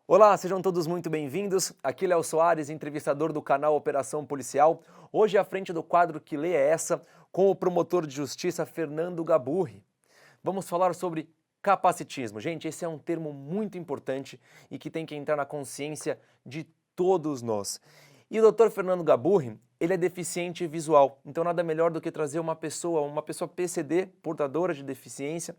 Olá, sejam todos muito bem-vindos. Aqui Léo Soares, entrevistador do canal Operação Policial. Hoje à frente do quadro Que Lei é Essa, com o promotor de justiça Fernando Gaburri. Vamos falar sobre capacitismo. Gente, esse é um termo muito importante e que tem que entrar na consciência de todos nós. E o Dr. Fernando Gaburri, ele é deficiente visual, então nada melhor do que trazer uma pessoa PCD, portadora de deficiência,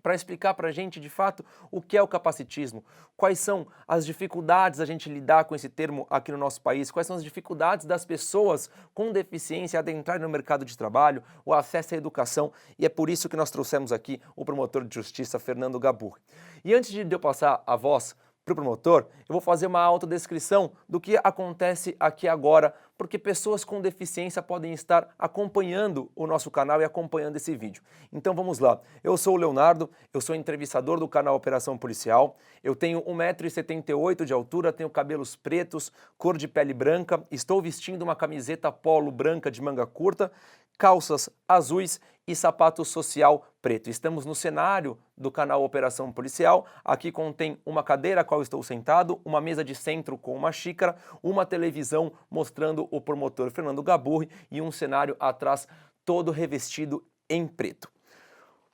para explicar para a gente, de fato, o que é o capacitismo, quais são as dificuldades a gente lidar com esse termo aqui no nosso país, quais são as dificuldades das pessoas com deficiência adentrarem no mercado de trabalho, o acesso à educação, e é por isso que nós trouxemos aqui o promotor de justiça, Fernando Gaburri. E antes de eu passar a voz para o promotor, eu vou fazer uma autodescrição do que acontece aqui agora, porque pessoas com deficiência podem estar acompanhando o nosso canal e acompanhando esse vídeo. Então vamos lá. Eu sou o Leonardo, eu sou entrevistador do canal Operação Policial, eu tenho 1,78 m de altura, tenho cabelos pretos, cor de pele branca, estou vestindo uma camiseta polo branca de manga curta, calças azuis e sapato social preto. Estamos no cenário do canal Operação Policial. Aqui contém uma cadeira a qual estou sentado, uma mesa de centro com uma xícara, uma televisão mostrando o promotor Fernando Gaburri e um cenário atrás todo revestido em preto.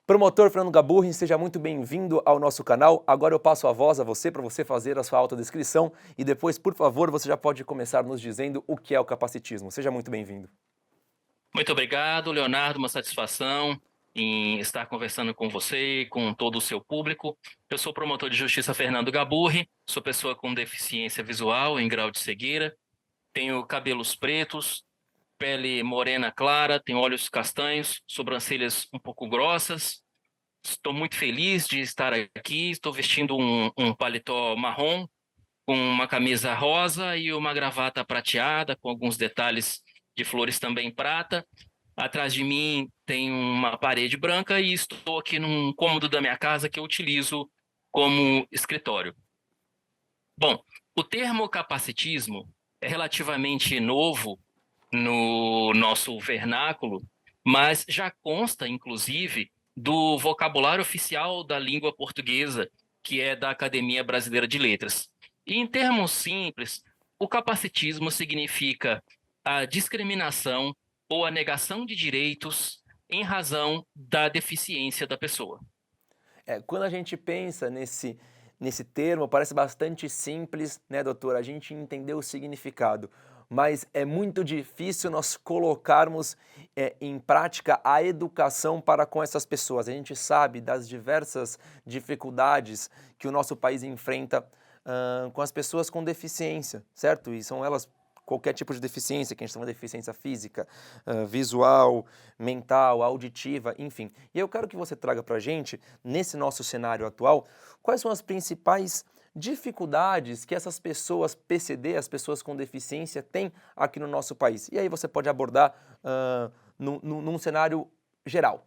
Promotor Fernando Gaburri, seja muito bem-vindo ao nosso canal. Agora eu passo a voz a você para você fazer a sua autodescrição e depois, por favor, você já pode começar nos dizendo o que é o capacitismo. Seja muito bem-vindo. Muito obrigado, Leonardo, uma satisfação em estar conversando com você e com todo o seu público. Eu sou o promotor de justiça Fernando Gaburri, sou pessoa com deficiência visual em grau de cegueira, tenho cabelos pretos, pele morena clara, tenho olhos castanhos, sobrancelhas um pouco grossas. Estou muito feliz de estar aqui, estou vestindo um paletó marrom, com uma camisa rosa e uma gravata prateada, com alguns detalhes de flores também prata. Atrás de mim tem uma parede branca e estou aqui num cômodo da minha casa que eu utilizo como escritório. Bom, o termo capacitismo é relativamente novo no nosso vernáculo, mas já consta, inclusive, do vocabulário oficial da língua portuguesa, que é da Academia Brasileira de Letras. E, em termos simples, o capacitismo significa a discriminação ou a negação de direitos em razão da deficiência da pessoa. Quando a gente pensa nesse termo, parece bastante simples, né, doutor? A gente entender o significado, mas é muito difícil nós colocarmos em prática a educação para com essas pessoas. A gente sabe das diversas dificuldades que o nosso país enfrenta com as pessoas com deficiência, certo? E são elas qualquer tipo de deficiência, que a gente chama de deficiência física, visual, mental, auditiva, enfim. E eu quero que você traga para a gente, nesse nosso cenário atual, quais são as principais dificuldades que essas pessoas PCD, as pessoas com deficiência, têm aqui no nosso país. E aí você pode abordar num cenário geral.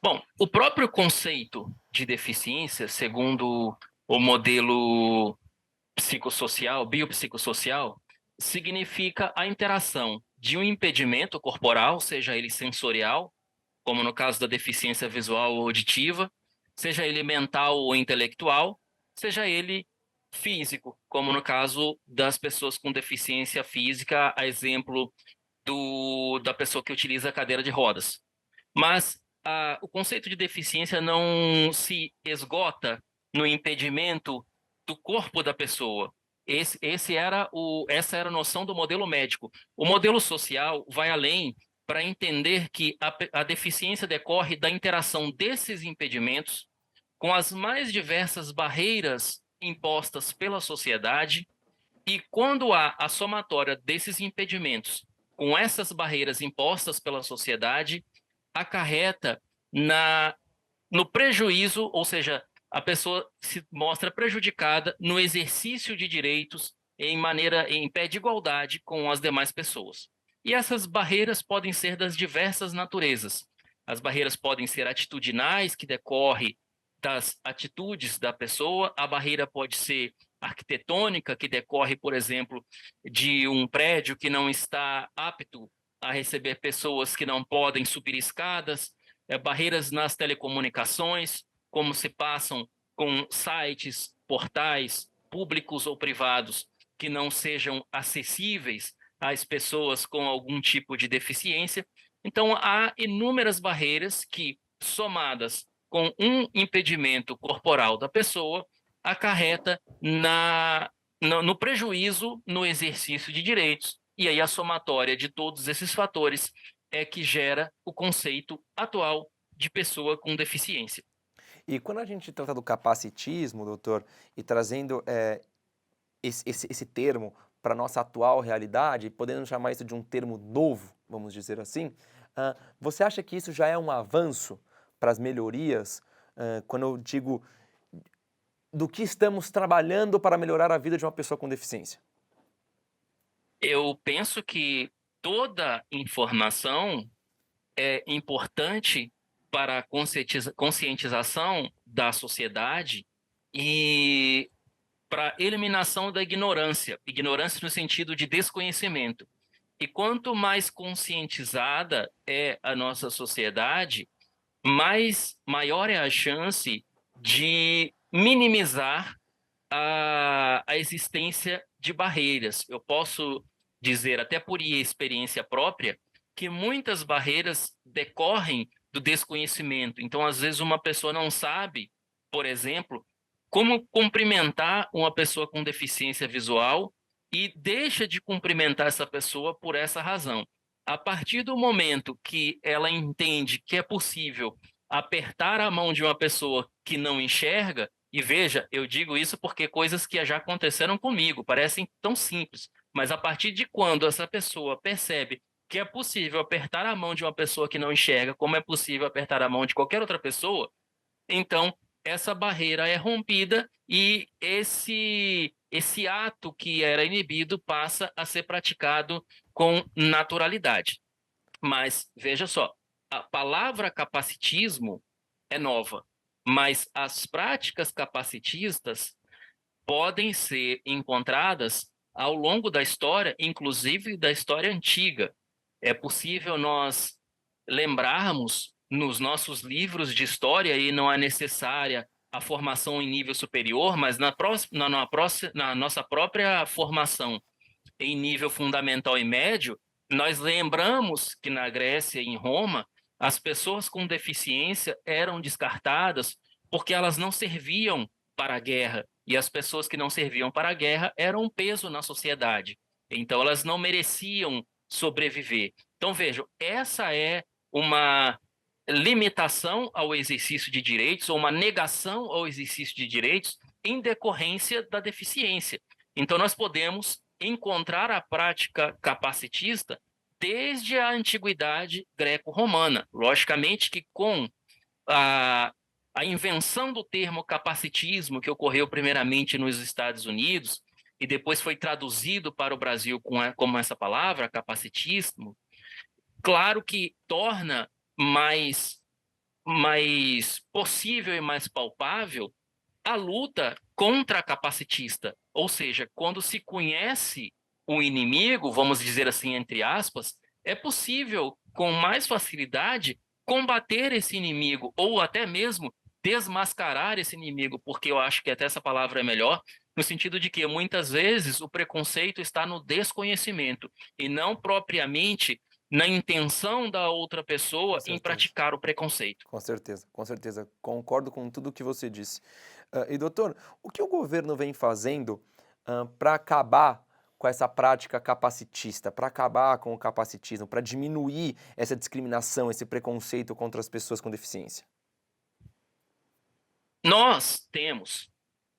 Bom, o próprio conceito de deficiência, segundo o modelo biopsicossocial, significa a interação de um impedimento corporal, seja ele sensorial, como no caso da deficiência visual ou auditiva, seja ele mental ou intelectual, seja ele físico, como no caso das pessoas com deficiência física, a exemplo da pessoa que utiliza a cadeira de rodas. Mas o conceito de deficiência não se esgota no impedimento do corpo da pessoa. Essa era a noção do modelo médico. O modelo social vai além para entender que a deficiência decorre da interação desses impedimentos com as mais diversas barreiras impostas pela sociedade, e quando há a somatória desses impedimentos com essas barreiras impostas pela sociedade, acarreta no prejuízo, ou seja, a pessoa se mostra prejudicada no exercício de direitos em pé de igualdade com as demais pessoas. E essas barreiras podem ser das diversas naturezas. As barreiras podem ser atitudinais, que decorrem das atitudes da pessoa, a barreira pode ser arquitetônica que decorre, por exemplo, de um prédio que não está apto a receber pessoas que não podem subir escadas, barreiras nas telecomunicações, como se passam com sites, portais públicos ou privados que não sejam acessíveis às pessoas com algum tipo de deficiência. Então, há inúmeras barreiras que, somadas com um impedimento corporal da pessoa, acarreta no prejuízo no exercício de direitos. E aí a somatória de todos esses fatores é que gera o conceito atual de pessoa com deficiência. E quando a gente trata do capacitismo, doutor, e trazendo esse termo para a nossa atual realidade, podendo chamar isso de um termo novo, vamos dizer assim, você acha que isso já é um avanço para as melhorias? Quando eu digo do que estamos trabalhando para melhorar a vida de uma pessoa com deficiência? Eu penso que toda informação é importante para a conscientização da sociedade e para a eliminação da ignorância, ignorância no sentido de desconhecimento. E quanto mais conscientizada é a nossa sociedade, maior é a chance de minimizar a existência de barreiras. Eu posso dizer, até por experiência própria, que muitas barreiras decorrem do desconhecimento. Então, às vezes, uma pessoa não sabe, por exemplo, como cumprimentar uma pessoa com deficiência visual e deixa de cumprimentar essa pessoa por essa razão. A partir do momento que ela entende que é possível apertar a mão de uma pessoa que não enxerga, e veja, eu digo isso porque coisas que já aconteceram comigo parecem tão simples, mas a partir de quando essa pessoa percebe que é possível apertar a mão de uma pessoa que não enxerga, como é possível apertar a mão de qualquer outra pessoa, então essa barreira é rompida e esse ato que era inibido passa a ser praticado com naturalidade. Mas veja só, a palavra capacitismo é nova, mas as práticas capacitistas podem ser encontradas ao longo da história, inclusive da história antiga. É possível nós lembrarmos nos nossos livros de história, e não é necessária a formação em nível superior, mas na nossa própria formação em nível fundamental e médio, nós lembramos que na Grécia e em Roma, as pessoas com deficiência eram descartadas porque elas não serviam para a guerra, e as pessoas que não serviam para a guerra eram um peso na sociedade. Então, elas não mereciam sobreviver. Então, vejam, essa é uma limitação ao exercício de direitos, ou uma negação ao exercício de direitos em decorrência da deficiência. Então, nós podemos encontrar a prática capacitista desde a antiguidade greco-romana. Logicamente que com a, a invenção do termo capacitismo, que ocorreu primeiramente nos Estados Unidos e depois foi traduzido para o Brasil como essa palavra, capacitismo, claro que torna mais possível e mais palpável a luta contra a capacitista, ou seja, quando se conhece o inimigo, vamos dizer assim, entre aspas, é possível com mais facilidade combater esse inimigo ou até mesmo desmascarar esse inimigo, porque eu acho que até essa palavra é melhor, no sentido de que muitas vezes o preconceito está no desconhecimento e não propriamente na intenção da outra Com pessoa em certeza. praticar o preconceito. Com certeza, com certeza. Concordo com tudo o que você disse. E doutor, o que o governo vem fazendo para acabar com essa prática capacitista, para acabar com o capacitismo, para diminuir essa discriminação, esse preconceito contra as pessoas com deficiência? Nós temos,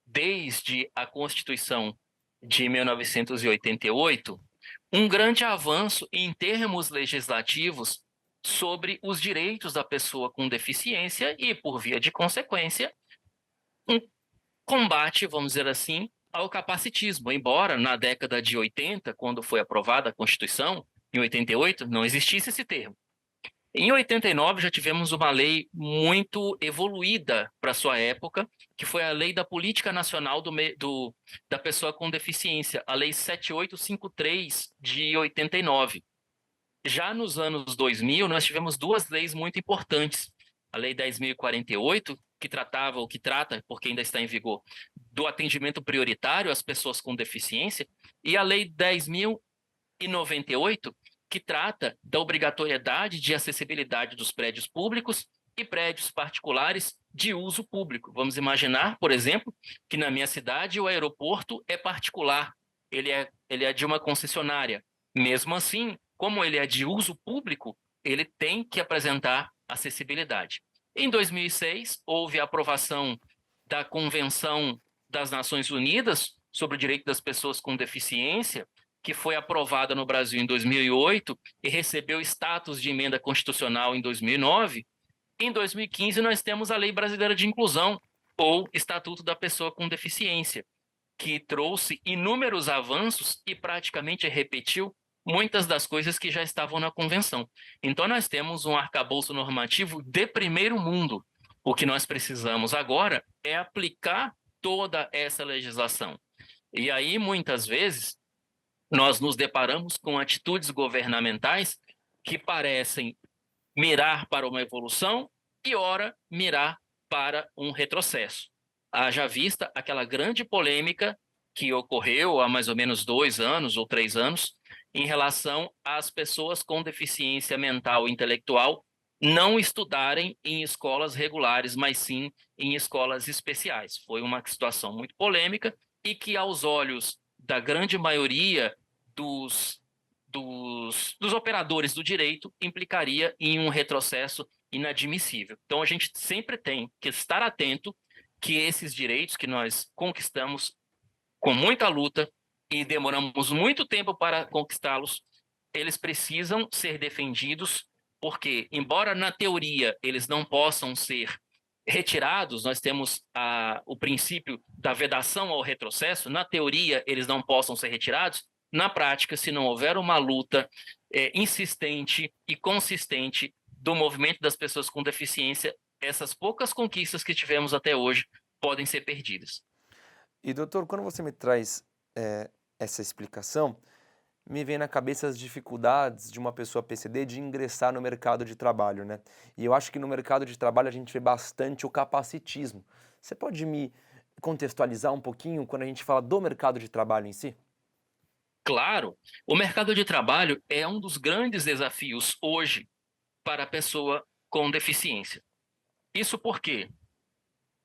desde a Constituição de 1988, um grande avanço em termos legislativos sobre os direitos da pessoa com deficiência e, por via de consequência, um combate, vamos dizer assim, ao capacitismo. Embora na década de 80, quando foi aprovada a Constituição, em 88, não existisse esse termo. Em 89 já tivemos uma lei muito evoluída para sua época, que foi a Lei da Política Nacional da Pessoa com Deficiência, a Lei 7853 de 89. Já nos anos 2000, nós tivemos duas leis muito importantes. A Lei 10.048, que tratava, ou que trata, porque ainda está em vigor, do atendimento prioritário às pessoas com deficiência, e a Lei 10.098, que trata da obrigatoriedade de acessibilidade dos prédios públicos e prédios particulares de uso público. Vamos imaginar, por exemplo, que na minha cidade o aeroporto é particular, ele é de uma concessionária. Mesmo assim, como ele é de uso público, ele tem que apresentar acessibilidade. Em 2006, houve a aprovação da Convenção das Nações Unidas sobre o Direito das Pessoas com Deficiência, que foi aprovada no Brasil em 2008 e recebeu status de emenda constitucional em 2009. Em 2015, nós temos a Lei Brasileira de Inclusão, ou Estatuto da Pessoa com Deficiência, que trouxe inúmeros avanços e praticamente repetiu muitas das coisas que já estavam na convenção. Então, nós temos um arcabouço normativo de primeiro mundo. O que nós precisamos agora é aplicar toda essa legislação. E aí, muitas vezes, nós nos deparamos com atitudes governamentais que parecem mirar para uma evolução e, ora, mirar para um retrocesso. Haja vista aquela grande polêmica que ocorreu há mais ou menos 2 anos ou 3 anos em relação às pessoas com deficiência mental e intelectual não estudarem em escolas regulares, mas sim em escolas especiais. Foi uma situação muito polêmica e que, aos olhos da grande maioria dos operadores do direito, implicaria em um retrocesso inadmissível. Então, a gente sempre tem que estar atento que esses direitos que nós conquistamos com muita luta e demoramos muito tempo para conquistá-los, eles precisam ser defendidos, porque, embora na teoria eles não possam ser retirados, nós temos o princípio da vedação ao retrocesso, na teoria eles não possam ser retirados, na prática, se não houver uma luta insistente e consistente do movimento das pessoas com deficiência, essas poucas conquistas que tivemos até hoje podem ser perdidas. E doutor, quando você me traz essa explicação, me vem na cabeça as dificuldades de uma pessoa PCD de ingressar no mercado de trabalho, né? E eu acho que no mercado de trabalho a gente vê bastante o capacitismo. Você pode me contextualizar um pouquinho quando a gente fala do mercado de trabalho em si? Claro, o mercado de trabalho é um dos grandes desafios hoje para a pessoa com deficiência. Isso porque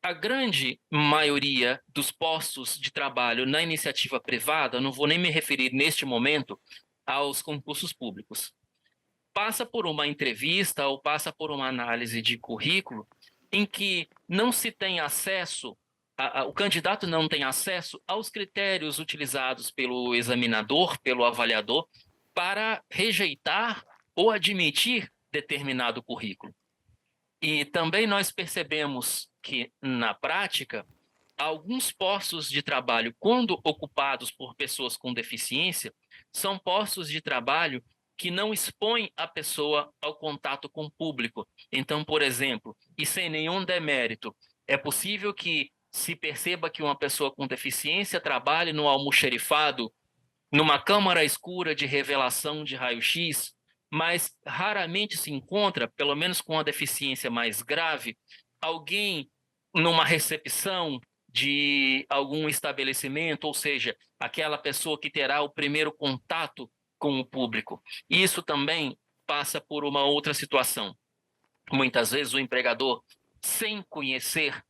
a grande maioria dos postos de trabalho na iniciativa privada, não vou nem me referir neste momento aos concursos públicos, passa por uma entrevista ou passa por uma análise de currículo em que não se tem acesso, o candidato não tem acesso aos critérios utilizados pelo examinador, pelo avaliador, para rejeitar ou admitir determinado currículo. E também nós percebemos que, na prática, alguns postos de trabalho, quando ocupados por pessoas com deficiência, são postos de trabalho que não expõem a pessoa ao contato com o público. Então, por exemplo, e sem nenhum demérito, é possível que se perceba que uma pessoa com deficiência trabalhe no almoxerifado, numa câmara escura de revelação de raio-x, mas raramente se encontra, pelo menos com a deficiência mais grave, alguém numa recepção de algum estabelecimento, ou seja, aquela pessoa que terá o primeiro contato com o público. Isso também passa por uma outra situação. Muitas vezes o empregador, sem conhecer,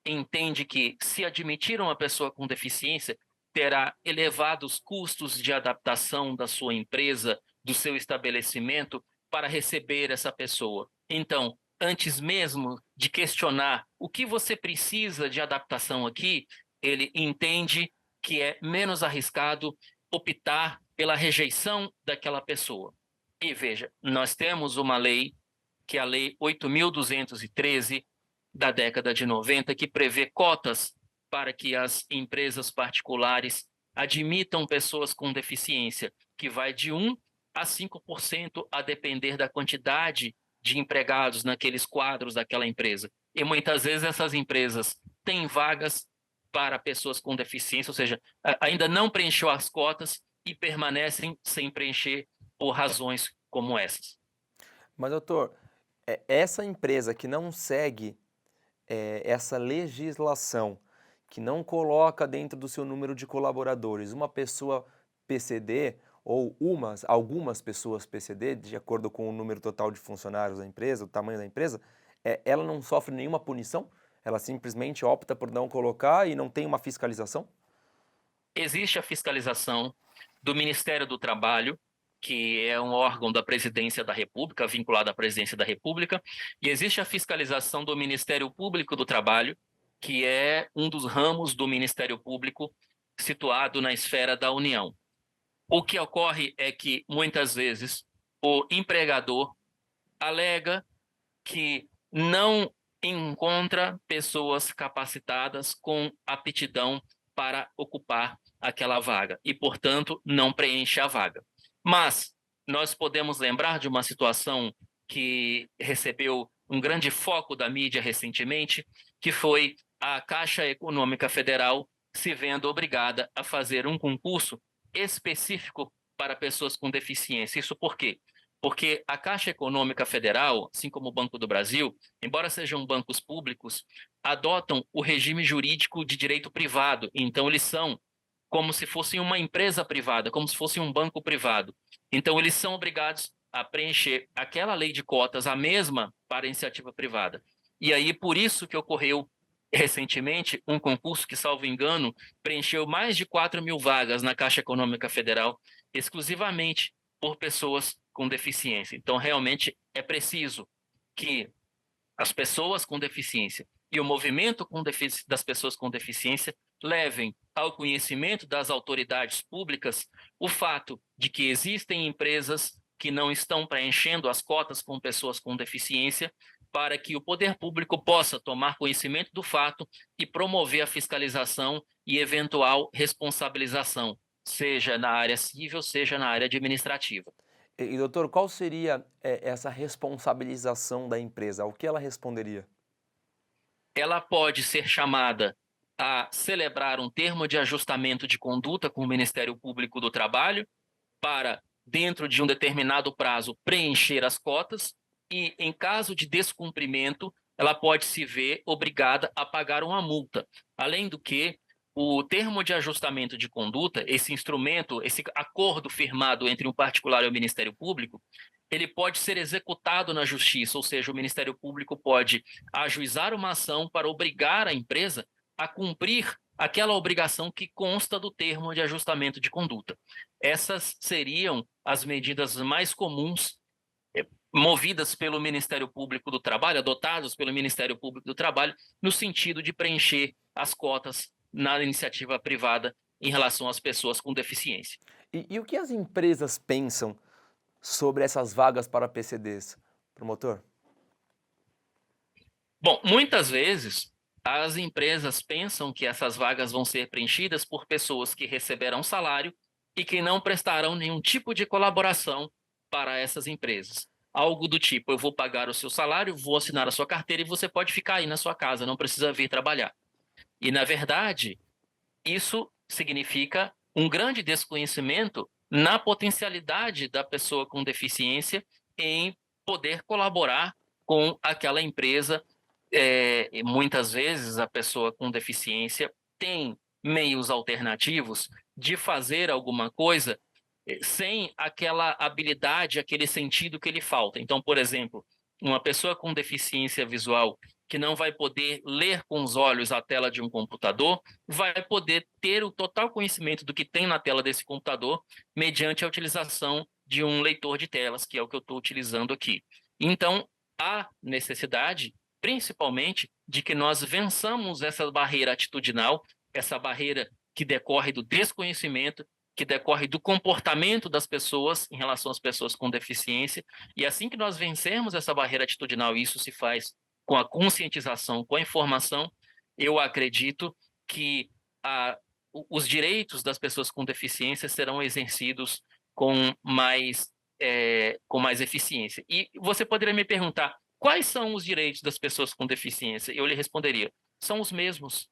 entende que, se admitir uma pessoa com deficiência, terá elevados custos de adaptação da sua empresa, do seu estabelecimento, para receber essa pessoa. Então, antes mesmo de questionar o que você precisa de adaptação aqui, ele entende que é menos arriscado optar pela rejeição daquela pessoa. E veja, nós temos uma lei, que é a Lei 8.213, da década de 90, que prevê cotas para que as empresas particulares admitam pessoas com deficiência, que vai de 1 a 5%, a depender da quantidade de empregados naqueles quadros daquela empresa. E muitas vezes essas empresas têm vagas para pessoas com deficiência, ou seja, ainda não preencheu as cotas e permanecem sem preencher por razões como essas. Mas, doutor, essa empresa que não segue essa legislação, que não coloca dentro do seu número de colaboradores uma pessoa PCD ou algumas pessoas PCD, de acordo com o número total de funcionários da empresa, o tamanho da empresa, ela não sofre nenhuma punição? Ela simplesmente opta por não colocar e não tem uma fiscalização? Existe a fiscalização do Ministério do Trabalho, que é um órgão da Presidência da República, vinculado à Presidência da República, e existe a fiscalização do Ministério Público do Trabalho, que é um dos ramos do Ministério Público situado na esfera da União. O que ocorre é que, muitas vezes, o empregador alega que não encontra pessoas capacitadas com aptidão para ocupar aquela vaga e, portanto, não preenche a vaga. Mas nós podemos lembrar de uma situação que recebeu um grande foco da mídia recentemente, que foi a Caixa Econômica Federal se vendo obrigada a fazer um concurso específico para pessoas com deficiência. Isso por quê? Porque a Caixa Econômica Federal, assim como o Banco do Brasil, embora sejam bancos públicos, adotam o regime jurídico de direito privado. Então, eles são como se fossem uma empresa privada, como se fosse um banco privado. Então, eles são obrigados a preencher aquela lei de cotas, a mesma para a iniciativa privada. E aí, por isso que ocorreu recentemente um concurso que, salvo engano, preencheu mais de 4.000 vagas na Caixa Econômica Federal, exclusivamente por pessoas com deficiência. Então, realmente é preciso que as pessoas com deficiência e o movimento das pessoas com deficiência levem ao conhecimento das autoridades públicas o fato de que existem empresas que não estão preenchendo as cotas com pessoas com deficiência, para que o poder público possa tomar conhecimento do fato e promover a fiscalização e eventual responsabilização, seja na área civil, seja na área administrativa. Doutor, qual seria essa responsabilização da empresa? O que ela responderia? Ela pode ser chamada a celebrar um termo de ajustamento de conduta com o Ministério Público do Trabalho para, dentro de um determinado prazo, preencher as cotas e, em caso de descumprimento, ela pode se ver obrigada a pagar uma multa. Além do que, o termo de ajustamento de conduta, esse instrumento, esse acordo firmado entre um particular e o Ministério Público, ele pode ser executado na justiça, ou seja, o Ministério Público pode ajuizar uma ação para obrigar a empresa a cumprir aquela obrigação que consta do termo de ajustamento de conduta. Essas seriam as medidas mais comuns movidas pelo Ministério Público do Trabalho, adotadas pelo Ministério Público do Trabalho, no sentido de preencher as cotas na iniciativa privada em relação às pessoas com deficiência. E o que as empresas pensam sobre essas vagas para PCDs, promotor? Bom, muitas vezes as empresas pensam que essas vagas vão ser preenchidas por pessoas que receberão salário e que não prestarão nenhum tipo de colaboração para essas empresas. Algo do tipo, eu vou pagar o seu salário, vou assinar a sua carteira e você pode ficar aí na sua casa, não precisa vir trabalhar. E, na verdade, isso significa um grande desconhecimento na potencialidade da pessoa com deficiência em poder colaborar com aquela empresa. E muitas vezes a pessoa com deficiência tem meios alternativos de fazer alguma coisa sem aquela habilidade, aquele sentido que lhe falta. Então, por exemplo, uma pessoa com deficiência visual que não vai poder ler com os olhos a tela de um computador, vai poder ter o total conhecimento do que tem na tela desse computador mediante a utilização de um leitor de telas, que é o que eu estou utilizando aqui. Então, há necessidade, principalmente, de que nós vençamos essa barreira atitudinal, essa barreira que decorre do desconhecimento, que decorre do comportamento das pessoas em relação às pessoas com deficiência, e assim que nós vencermos essa barreira atitudinal, isso se faz com a conscientização, com a informação, eu acredito que os direitos das pessoas com deficiência serão exercidos com mais com mais eficiência. E você poderia me perguntar, quais são os direitos das pessoas com deficiência? Eu lhe responderia, são os mesmos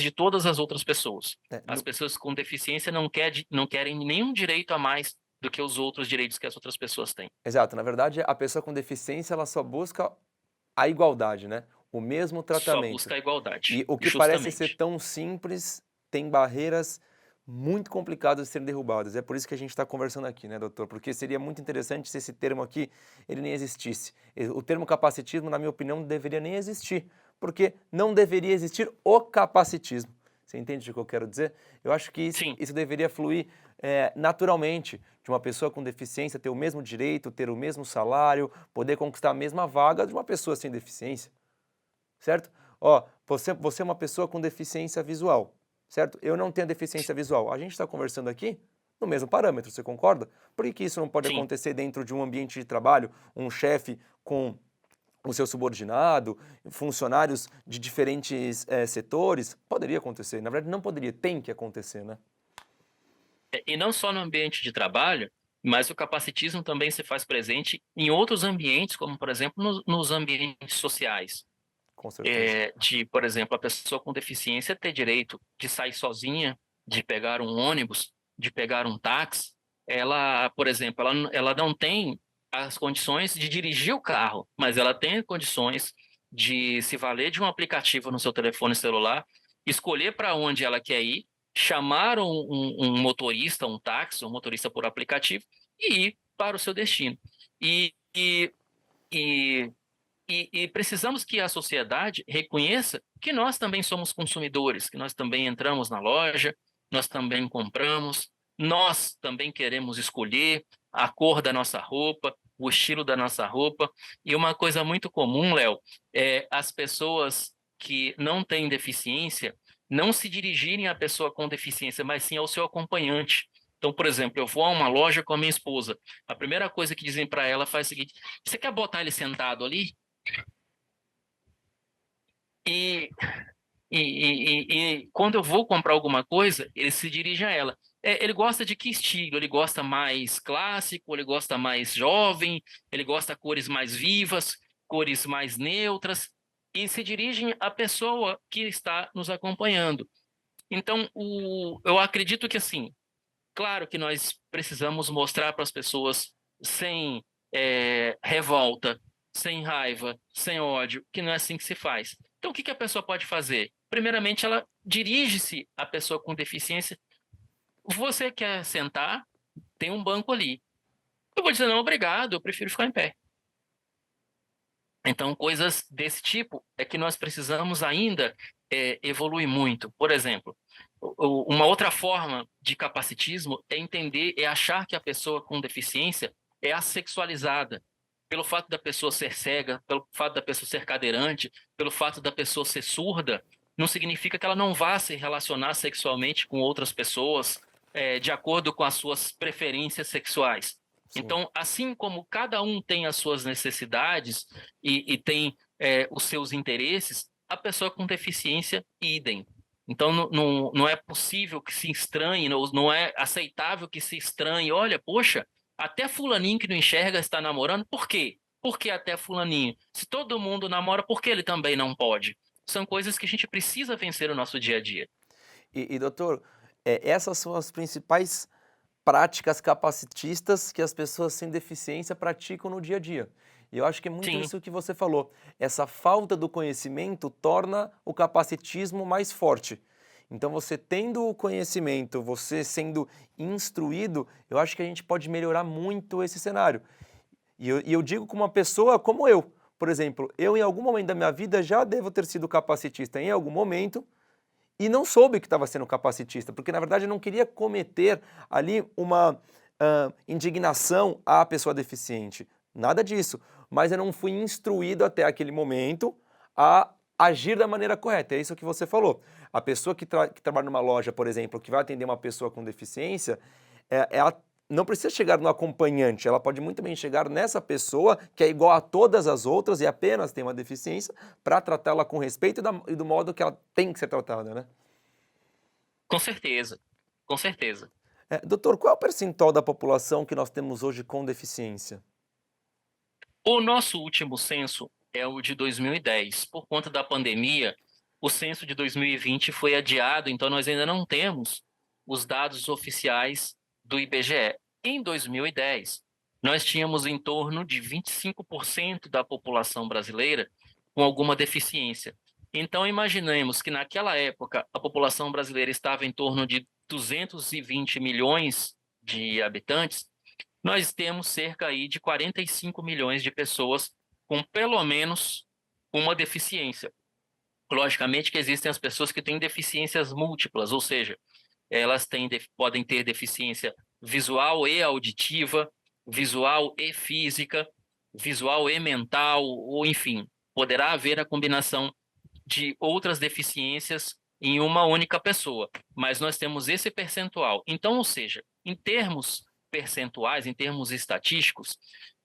de todas as outras pessoas. É, As pessoas com deficiência não querem nenhum direito a mais do que os outros direitos que as outras pessoas têm. exato, na verdade, a pessoa com deficiência, ela só busca a igualdade, né? O mesmo Só tratamento. busca a igualdade, E o que parece ser justamente. tão simples tem barreiras muito complicadas de serem derrubadas. É por isso que a gente está conversando aqui, né, doutor? Porque seria muito interessante se esse termo aqui ele nem existisse. O termo capacitismo, na minha opinião, não deveria nem existir, porque não deveria existir o capacitismo. Você entende o que eu quero dizer? Eu acho que Sim, isso deveria fluir naturalmente, de uma pessoa com deficiência ter o mesmo direito, ter o mesmo salário, poder conquistar a mesma vaga de uma pessoa sem deficiência, certo? Ó, você é uma pessoa com deficiência visual, certo? Eu não tenho deficiência visual. A gente está conversando aqui no mesmo parâmetro, você concorda? Por que que isso não pode sim. acontecer dentro de um ambiente de trabalho, um chefe com o seu subordinado, funcionários de diferentes setores? Poderia acontecer. Na verdade, não poderia, tem que acontecer, né? E não só no ambiente de trabalho, mas o capacitismo também se faz presente em outros ambientes, como, por exemplo, nos ambientes sociais. Com certeza. Por exemplo, a pessoa com deficiência ter direito de sair sozinha, de pegar um ônibus, de pegar um táxi. Ela, por exemplo, ela não tem as condições de dirigir o carro, mas ela tem condições de se valer de um aplicativo no seu telefone celular, escolher para onde ela quer ir, chamar um motorista, um táxi, um motorista por aplicativo e ir para o seu destino. E, e, e e precisamos que a sociedade reconheça que nós também somos consumidores, que nós também entramos na loja, nós também compramos, nós também queremos escolher a cor da nossa roupa, o estilo da nossa roupa. E uma coisa muito comum, Léo, é as pessoas que não têm deficiência não se dirigirem à pessoa com deficiência, mas sim ao seu acompanhante. Então, por exemplo, eu vou a uma loja com a minha esposa. A primeira coisa que dizem para ela faz o seguinte: você quer botar ele sentado ali? E, e quando eu vou comprar alguma coisa, ele se dirige a ela. Ele gosta de que estilo? Ele gosta mais clássico, ele gosta mais jovem, ele gosta cores mais vivas, cores mais neutras, e se dirigem à pessoa que está nos acompanhando. Então, eu acredito que, assim, claro que nós precisamos mostrar para as pessoas sem revolta, sem raiva, sem ódio, que não é assim que se faz. Então, o que que a pessoa pode fazer? Primeiramente, ela dirige-se à pessoa com deficiência. Você quer sentar? Tem um banco ali. Eu vou dizer, não, obrigado, eu prefiro ficar em pé. Então, coisas desse tipo é que nós precisamos ainda evoluir muito. Por exemplo, uma outra forma de capacitismo é entender, é achar que a pessoa com deficiência é assexualizada. Pelo fato da pessoa ser cega, pelo fato da pessoa ser cadeirante, pelo fato da pessoa ser surda, não significa que ela não vá se relacionar sexualmente com outras pessoas, de acordo com as suas preferências sexuais. Sim. Então, assim como cada um tem as suas necessidades e tem os seus interesses, a pessoa com deficiência, idem. Então, não é possível que se estranhe, não é aceitável que se estranhe. Olha, poxa, até fulaninho que não enxerga está namorando, por quê? Por que até fulaninho? Se todo mundo namora, por que ele também não pode? São coisas que a gente precisa vencer no nosso dia a dia. Doutor, essas são as principais práticas capacitistas que as pessoas sem deficiência praticam no dia a dia. E eu acho que é muito Sim, isso que você falou. Essa falta do conhecimento torna o capacitismo mais forte. Então, você tendo o conhecimento, você sendo instruído, eu acho que a gente pode melhorar muito esse cenário. E eu digo com uma pessoa como eu. Por exemplo, eu em algum momento da minha vida já devo ter sido capacitista em algum momento, e não soube que estava sendo capacitista, porque na verdade eu não queria cometer ali uma indignação à pessoa deficiente. Nada disso. Mas eu não fui instruído até aquele momento a agir da maneira correta. É isso que você falou. A pessoa que trabalha numa loja, por exemplo, que vai atender uma pessoa com deficiência, ela não precisa chegar no acompanhante, ela pode muito bem chegar nessa pessoa que é igual a todas as outras e apenas tem uma deficiência para tratá-la com respeito e do modo que ela tem que ser tratada, né? com certeza, com certeza. Doutor, qual é o percentual da população que nós temos hoje com deficiência? O nosso último censo é o de 2010. Por conta da pandemia, o censo de 2020 foi adiado, então nós ainda não temos os dados oficiais do IBGE. Em 2010, nós tínhamos em torno de 25% da população brasileira com alguma deficiência. Então, imaginemos que naquela época a população brasileira estava em torno de 220 milhões de habitantes. Nós temos cerca aí de 45 milhões de pessoas com pelo menos uma deficiência. Logicamente que existem as pessoas que têm deficiências múltiplas, ou seja, elas podem ter deficiência visual e auditiva, visual e física, visual e mental, ou enfim, poderá haver a combinação de outras deficiências em uma única pessoa, mas nós temos esse percentual. Então, ou seja, em termos percentuais, em termos estatísticos,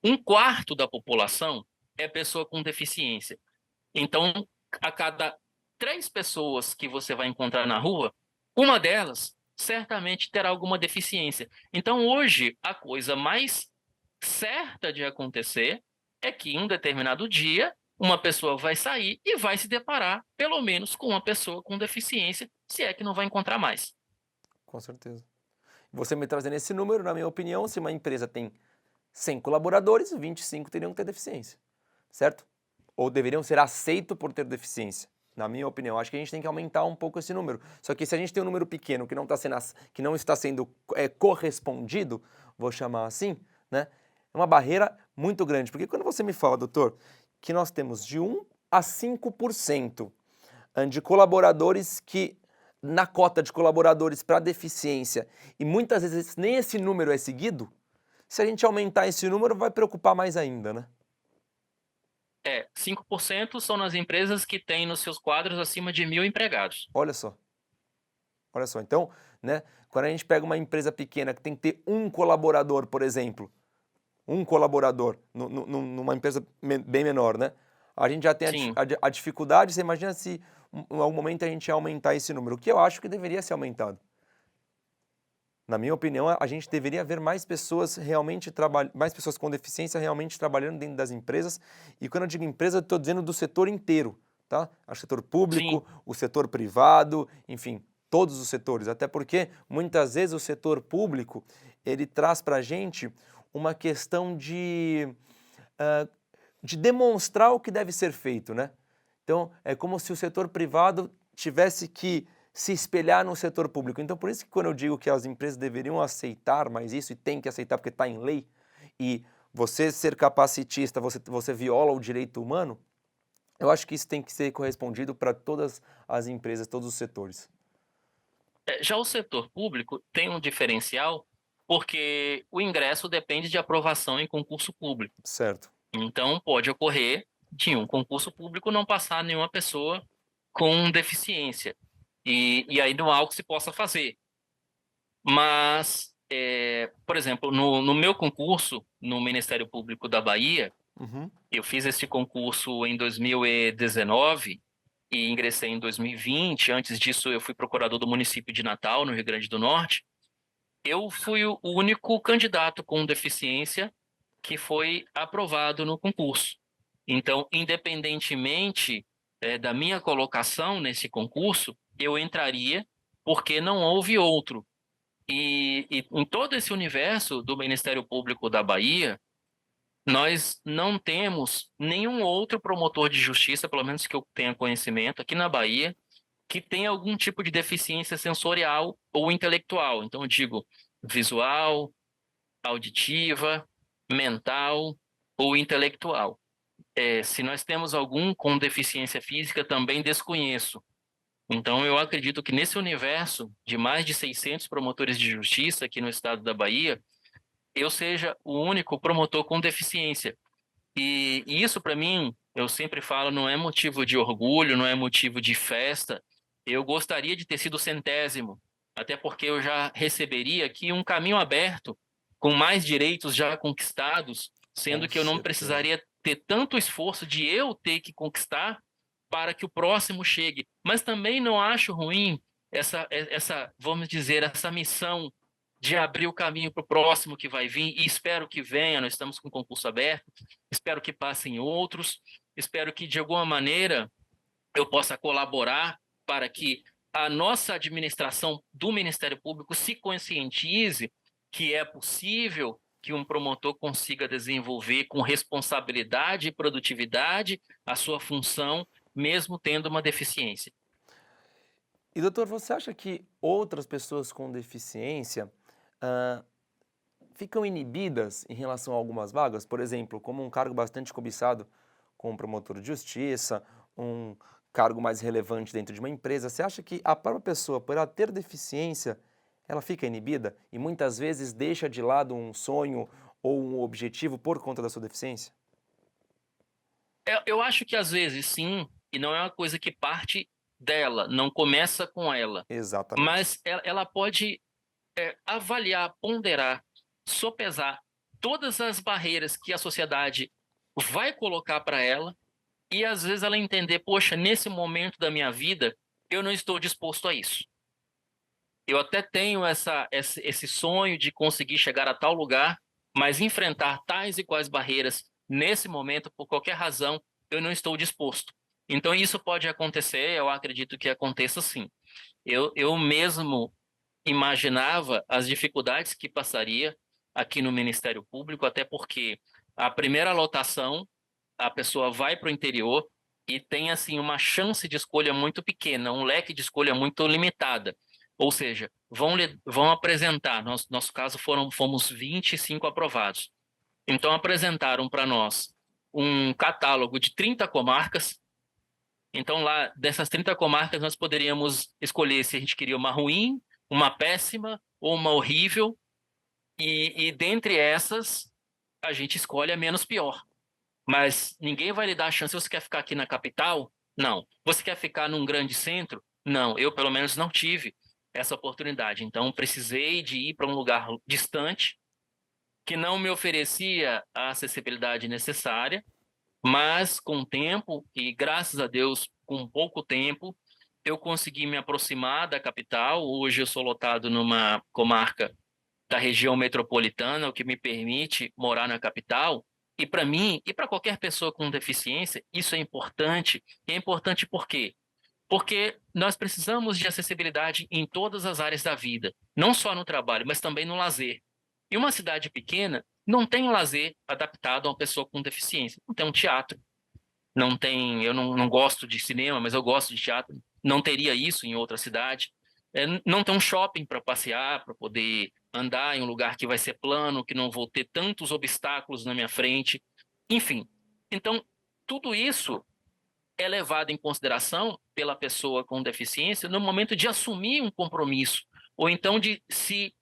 um quarto da população é pessoa com deficiência. Então, a cada 3 pessoas que você vai encontrar na rua, uma delas certamente terá alguma deficiência. Então, hoje, a coisa mais certa de acontecer é que em um determinado dia uma pessoa vai sair e vai se deparar, pelo menos, com uma pessoa com deficiência, se é que não vai encontrar mais. Com certeza. Você me trazendo esse número, na minha opinião, se uma empresa tem 100 colaboradores, 25 teriam que ter deficiência, certo? Ou deveriam ser aceitos por ter deficiência. Na minha opinião, acho que a gente tem que aumentar um pouco esse número. Só que se a gente tem um número pequeno que não está sendo correspondido, vou chamar assim, né? É uma barreira muito grande. Porque quando você me fala, doutor, que nós temos de 1 a 5% de colaboradores que, na cota de colaboradores para deficiência, e muitas vezes nem esse número é seguido, se a gente aumentar esse número, vai preocupar mais ainda, né? 5% são nas empresas que têm nos seus quadros acima de 1.000 empregados. Olha só, olha só. Então, né, quando a gente pega uma empresa pequena que tem que ter um colaborador, por exemplo, um colaborador numa empresa bem menor, né? A gente já tem Sim, a dificuldade, você imagina se em algum momento a gente ia aumentar esse número, o que eu acho que deveria ser aumentado. Na minha opinião, a gente deveria ver mais pessoas mais pessoas com deficiência realmente trabalhando dentro das empresas. E quando eu digo empresa, eu estou dizendo do setor inteiro, tá? O setor sim. público, o setor privado, enfim, todos os setores. Até porque muitas vezes o setor público ele traz para a gente uma questão ah, de demonstrar o que deve ser feito, né? Então, é como se o setor privado tivesse que se espelhar no setor público. Então, por isso que quando eu digo que as empresas deveriam aceitar mais isso, e tem que aceitar porque está em lei, e você ser capacitista, você viola o direito humano, eu acho que isso tem que ser correspondido para todas as empresas, todos os setores. Já o setor público tem um diferencial porque o ingresso depende de aprovação em concurso público. Certo. Então, pode ocorrer de um concurso público não passar nenhuma pessoa com deficiência. E aí não há o que se possa fazer. Mas, por exemplo, no meu concurso, no Ministério Público da Bahia, Uhum. eu fiz esse concurso em 2019 e ingressei em 2020. Antes disso, eu fui procurador do município de Natal, no Rio Grande do Norte. Eu fui o único candidato com deficiência que foi aprovado no concurso. Então, independentemente, da minha colocação nesse concurso, eu entraria porque não houve outro. E em todo esse universo do Ministério Público da Bahia, nós não temos nenhum outro promotor de justiça, pelo menos que eu tenha conhecimento, aqui na Bahia, que tenha algum tipo de deficiência sensorial ou intelectual. Então, eu digo visual, auditiva, mental ou intelectual. Se nós temos algum com deficiência física, também desconheço. Então, eu acredito que nesse universo de mais de 600 promotores de justiça aqui no estado da Bahia, eu seja o único promotor com deficiência. E isso, para mim, eu sempre falo, não é motivo de orgulho, não é motivo de festa. Eu gostaria de ter sido o 100º, até porque eu já receberia aqui um caminho aberto, com mais direitos já conquistados, Com sendo que eu não certeza. precisaria ter tanto esforço de eu ter que conquistar para que o próximo chegue. Mas também não acho ruim vamos dizer, essa missão de abrir o caminho para o próximo que vai vir, e espero que venha, nós estamos com o concurso aberto, espero que passem outros, espero que, de alguma maneira, eu possa colaborar para que a nossa administração do Ministério Público se conscientize que é possível que um promotor consiga desenvolver com responsabilidade e produtividade a sua função, mesmo tendo uma deficiência. E doutor, você acha que outras pessoas com deficiência ah, ficam inibidas em relação a algumas vagas? Por exemplo, como um cargo bastante cobiçado como promotor de justiça, um cargo mais relevante dentro de uma empresa. Você acha que a própria pessoa, por ela ter deficiência, ela fica inibida e muitas vezes deixa de lado um sonho ou um objetivo por conta da sua deficiência? Eu acho que às vezes sim, e não é uma coisa que parte dela, não começa com ela, Exatamente. mas ela pode avaliar, ponderar, sopesar todas as barreiras que a sociedade vai colocar para ela e às vezes ela entender, poxa, nesse momento da minha vida eu não estou disposto a isso. Eu até tenho esse sonho de conseguir chegar a tal lugar, mas enfrentar tais e quais barreiras nesse momento, por qualquer razão, eu não estou disposto. Então isso pode acontecer, eu acredito que aconteça sim. Eu mesmo imaginava as dificuldades que passaria aqui no Ministério Público, até porque a primeira lotação, a pessoa vai para o interior e tem assim uma chance de escolha muito pequena, um leque de escolha muito limitada. Ou seja, vão apresentar, nosso caso fomos 25 aprovados. Então apresentaram para nós um catálogo de 30 comarcas. Então, lá, dessas 30 comarcas, nós poderíamos escolher se a gente queria uma ruim, uma péssima ou uma horrível, e dentre essas, a gente escolhe a menos pior. Mas ninguém vai lhe dar a chance. Você quer ficar aqui na capital? Não. Você quer ficar num grande centro? Não. Eu, pelo menos, não tive essa oportunidade. Então, precisei de ir para um lugar distante, que não me oferecia a acessibilidade necessária, mas com o tempo, e graças a Deus, com pouco tempo, eu consegui me aproximar da capital. Hoje eu sou lotado numa comarca da região metropolitana, o que me permite morar na capital. E para mim, e para qualquer pessoa com deficiência, isso é importante. E é importante por quê? Porque nós precisamos de acessibilidade em todas as áreas da vida, não só no trabalho, mas também no lazer. E uma cidade pequena não tem um lazer adaptado a uma pessoa com deficiência. Não tem um teatro, não tem, eu não gosto de cinema, mas eu gosto de teatro. Não teria isso em outra cidade. Não tem um shopping para passear, para poder andar em um lugar que vai ser plano, que não vou ter tantos obstáculos na minha frente. Enfim, então tudo isso é levado em consideração pela pessoa com deficiência no momento de assumir um compromisso, ou então de se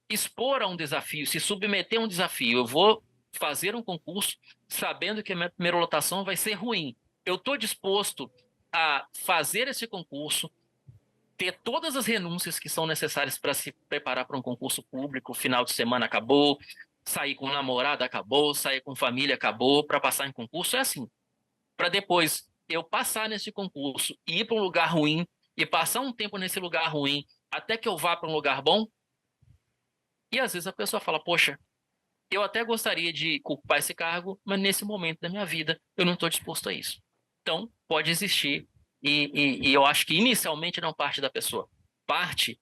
expor a um desafio, se submeter a um desafio. Eu vou fazer um concurso sabendo que a minha primeira lotação vai ser ruim. Eu estou disposto a fazer esse concurso, ter todas as renúncias que são necessárias para se preparar para um concurso público. Final de semana acabou, sair com namorada acabou, sair com família acabou, para passar em concurso é assim. Para depois eu passar nesse concurso e ir para um lugar ruim e passar um tempo nesse lugar ruim até que eu vá para um lugar bom. E às vezes a pessoa fala, poxa, eu até gostaria de ocupar esse cargo, mas nesse momento da minha vida eu não estou disposto a isso. Então, pode existir, e eu acho que inicialmente não parte da pessoa, parte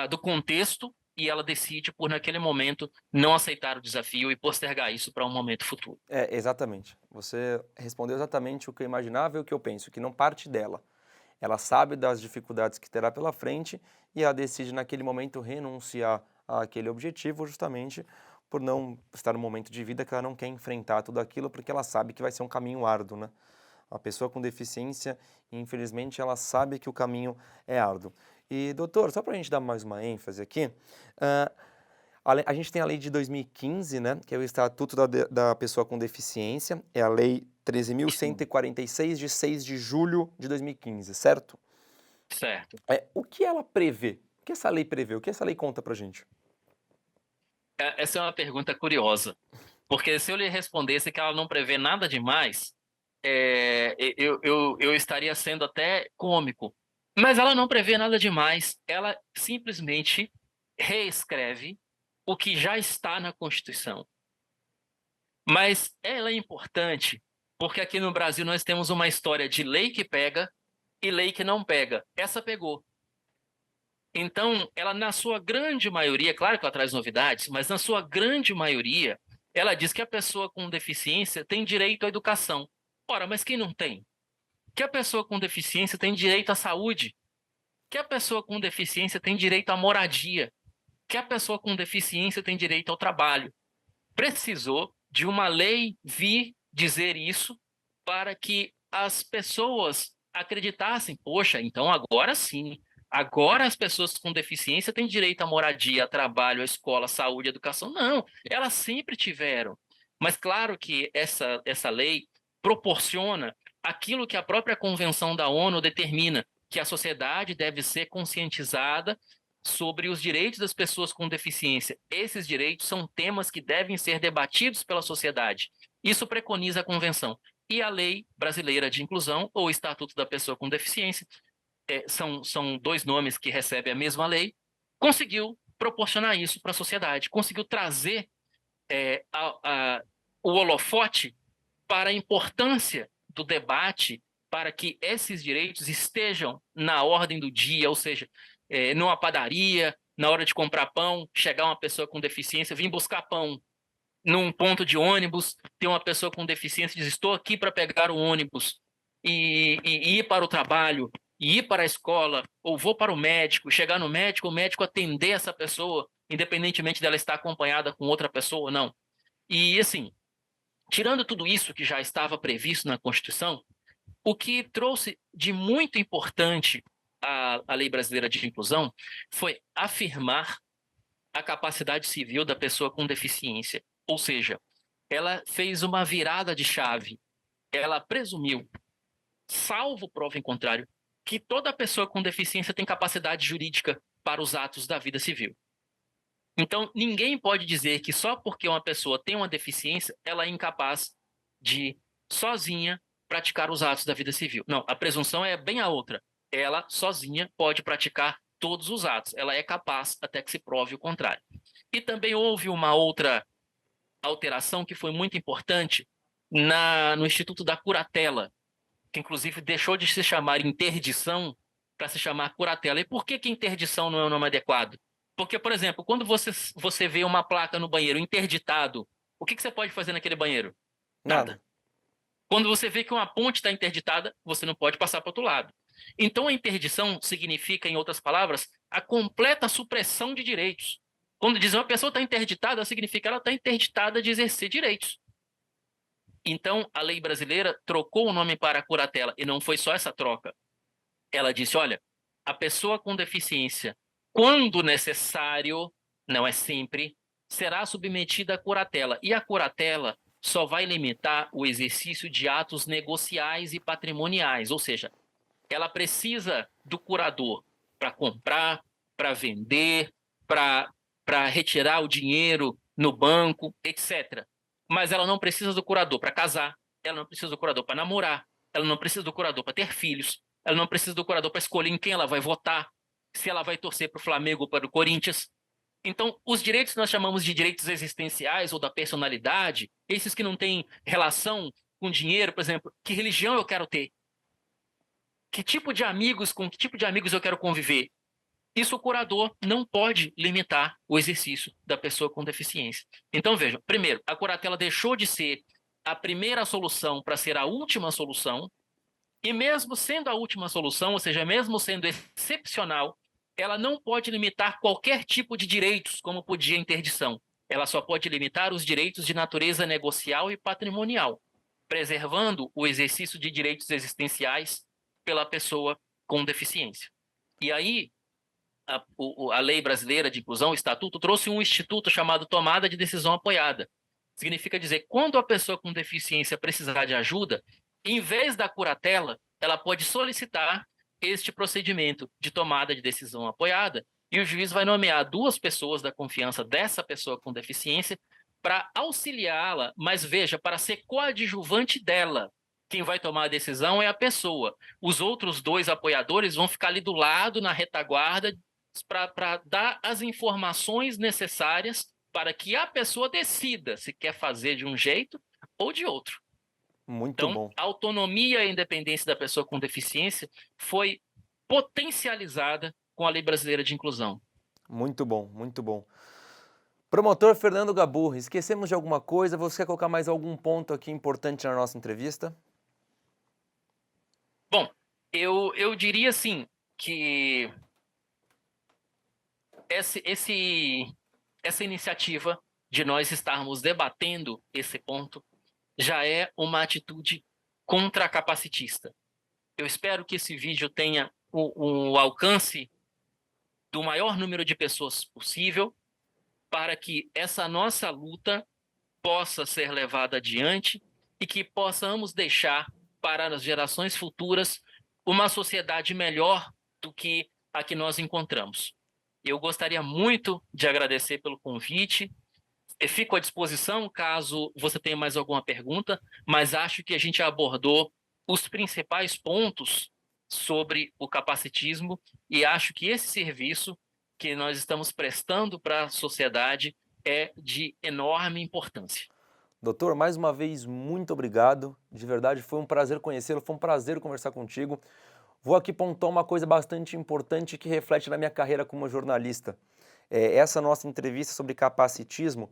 do contexto, e ela decide por naquele momento não aceitar o desafio e postergar isso para um momento futuro. É, exatamente. Você respondeu exatamente o que eu imaginava e o que eu penso, que não parte dela. Ela sabe das dificuldades que terá pela frente e ela decide naquele momento renunciar àquele objetivo justamente por não estar no momento de vida que ela não quer enfrentar tudo aquilo porque ela sabe que vai ser um caminho árduo, né? A pessoa com deficiência, infelizmente, ela sabe que o caminho é árduo. E, doutor, só para a gente dar mais uma ênfase aqui, ah, a gente tem a lei de 2015, né, que é o Estatuto da Pessoa com Deficiência, é a lei 13.146, de 6 de julho de 2015, certo? Certo. O que ela prevê? O que essa lei prevê? O que essa lei conta pra gente? Essa é uma pergunta curiosa, porque se eu lhe respondesse que ela não prevê nada demais, eu estaria sendo até cômico. Mas ela não prevê nada demais, ela simplesmente reescreve o que já está na Constituição. Mas ela é importante porque aqui no Brasil nós temos uma história de lei que pega e lei que não pega. Essa pegou. Então, ela na sua grande maioria, claro que ela traz novidades, mas na sua grande maioria, ela diz que a pessoa com deficiência tem direito à educação. Ora, mas quem não tem? Que a pessoa com deficiência tem direito à saúde, que a pessoa com deficiência tem direito à moradia, que a pessoa com deficiência tem direito ao trabalho. Precisou de uma lei vir dizer isso para que as pessoas acreditassem, poxa, então agora sim, agora as pessoas com deficiência têm direito à moradia, a trabalho, à escola, à saúde, à educação. Não, elas sempre tiveram. Mas claro que essa lei proporciona aquilo que a própria Convenção da ONU determina, que a sociedade deve ser conscientizada sobre os direitos das pessoas com deficiência. Esses direitos são temas que devem ser debatidos pela sociedade. Isso preconiza a Convenção. E a Lei Brasileira de Inclusão, ou Estatuto da Pessoa com Deficiência, são dois nomes que recebem a mesma lei, conseguiu proporcionar isso para a sociedade, conseguiu trazer o holofote para a importância do debate, para que esses direitos estejam na ordem do dia, ou seja, numa padaria, na hora de comprar pão, chegar uma pessoa com deficiência, vir buscar pão num ponto de ônibus, tem uma pessoa com deficiência e diz, estou aqui para pegar o ônibus e ir para o trabalho, e ir para a escola, ou vou para o médico, chegar no médico, o médico atender essa pessoa, independentemente dela estar acompanhada com outra pessoa ou não. E assim, tirando tudo isso que já estava previsto na Constituição, o que trouxe de muito importante a Lei Brasileira de Inclusão foi afirmar a capacidade civil da pessoa com deficiência. Ou seja, ela fez uma virada de chave. Ela presumiu, salvo prova em contrário, que toda pessoa com deficiência tem capacidade jurídica para os atos da vida civil. Então, ninguém pode dizer que só porque uma pessoa tem uma deficiência, ela é incapaz de, sozinha, praticar os atos da vida civil. Não, a presunção é bem a outra. Ela, sozinha, pode praticar todos os atos. Ela é capaz até que se prove o contrário. E também houve uma outra alteração que foi muito importante no Instituto da Curatela, que inclusive deixou de se chamar interdição para se chamar curatela. E por que interdição não é o nome adequado? Porque, por exemplo, quando você vê uma placa no banheiro interditado, o que você pode fazer naquele banheiro? Nada. Quando você vê que uma ponte está interditada, você não pode passar para o outro lado. Então, a interdição significa, em outras palavras, a completa supressão de direitos. Quando diz uma pessoa está interditada, significa que ela está interditada de exercer direitos. Então, a lei brasileira trocou o nome para curatela, e não foi só essa troca. Ela disse, olha, a pessoa com deficiência, quando necessário, não é sempre, será submetida à curatela. E a curatela só vai limitar o exercício de atos negociais e patrimoniais, ou seja, ela precisa do curador para comprar, para vender, para retirar o dinheiro no banco, etc. Mas ela não precisa do curador para casar, ela não precisa do curador para namorar, ela não precisa do curador para ter filhos, ela não precisa do curador para escolher em quem ela vai votar, se ela vai torcer para o Flamengo ou para o Corinthians. Então, os direitos que nós chamamos de direitos existenciais ou da personalidade, esses que não têm relação com dinheiro, por exemplo, que religião eu quero ter? Que tipo de amigos, com que tipo de amigos eu quero conviver? Isso o curador não pode limitar o exercício da pessoa com deficiência. Então, vejam, primeiro, a curatela deixou de ser a primeira solução para ser a última solução, e mesmo sendo a última solução, ou seja, mesmo sendo excepcional, ela não pode limitar qualquer tipo de direitos, como podia a interdição. Ela só pode limitar os direitos de natureza negocial e patrimonial, preservando o exercício de direitos existenciais pela pessoa com deficiência. E aí, a lei brasileira de inclusão, o estatuto, trouxe um instituto chamado tomada de decisão apoiada. Significa dizer, quando a pessoa com deficiência precisar de ajuda, em vez da curatela, ela pode solicitar este procedimento de tomada de decisão apoiada, e o juiz vai nomear duas pessoas da confiança dessa pessoa com deficiência para auxiliá-la, mas veja, para ser coadjuvante dela. Quem vai tomar a decisão é a pessoa. Os outros dois apoiadores vão ficar ali do lado, na retaguarda, para dar as informações necessárias para que a pessoa decida se quer fazer de um jeito ou de outro. Muito Então, bom. a autonomia e a independência da pessoa com deficiência foi potencializada com a Lei Brasileira de Inclusão. Muito bom, muito bom. Promotor Fernando Gaburri, esquecemos de alguma coisa? Você quer colocar mais algum ponto aqui importante na nossa entrevista? Bom, eu diria assim que essa iniciativa de nós estarmos debatendo esse ponto já é uma atitude contracapacitista. Eu espero que esse vídeo tenha o alcance do maior número de pessoas possível para que essa nossa luta possa ser levada adiante e que possamos deixar para as gerações futuras uma sociedade melhor do que a que nós encontramos. Eu gostaria muito de agradecer pelo convite. Eu fico à disposição caso você tenha mais alguma pergunta, mas acho que a gente abordou os principais pontos sobre o capacitismo e acho que esse serviço que nós estamos prestando para a sociedade é de enorme importância. Doutor, mais uma vez, muito obrigado. De verdade, foi um prazer conhecê-lo, foi um prazer conversar contigo. Vou aqui pontuar uma coisa bastante importante que reflete na minha carreira como jornalista. Essa nossa entrevista sobre capacitismo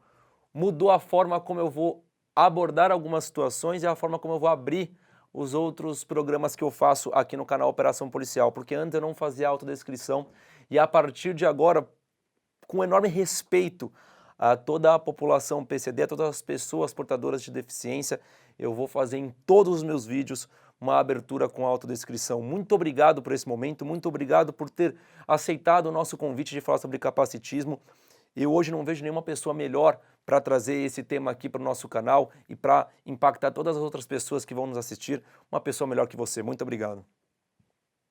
mudou a forma como eu vou abordar algumas situações e a forma como eu vou abrir os outros programas que eu faço aqui no canal Operação Policial, porque antes eu não fazia autodescrição e a partir de agora, com enorme respeito a toda a população PCD, a todas as pessoas portadoras de deficiência, eu vou fazer em todos os meus vídeos uma abertura com autodescrição. Muito obrigado por esse momento, muito obrigado por ter aceitado o nosso convite de falar sobre capacitismo. Eu hoje não vejo nenhuma pessoa melhor para trazer esse tema aqui para o nosso canal e para impactar todas as outras pessoas que vão nos assistir. Uma pessoa melhor que você. Muito obrigado.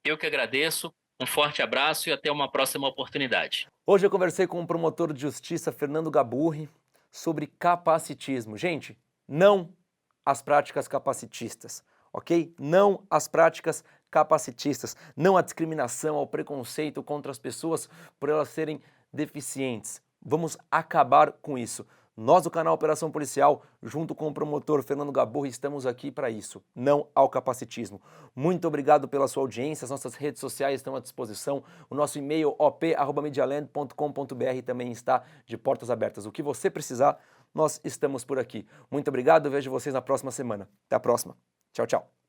Eu que agradeço, um forte abraço e até uma próxima oportunidade. Hoje eu conversei com o promotor de justiça Fernando Gaburri sobre capacitismo. Gente, não às práticas capacitistas, ok? Não às práticas capacitistas, não à discriminação, ao preconceito contra as pessoas por elas serem deficientes. Vamos acabar com isso. Nós do canal Operação Policial, junto com o promotor Fernando Gaburri, estamos aqui para isso, não ao capacitismo. Muito obrigado pela sua audiência, as nossas redes sociais estão à disposição, o nosso e-mail op@medialand.com.br também está de portas abertas. O que você precisar, nós estamos por aqui. Muito obrigado, vejo vocês na próxima semana. Até a próxima. Tchau, tchau.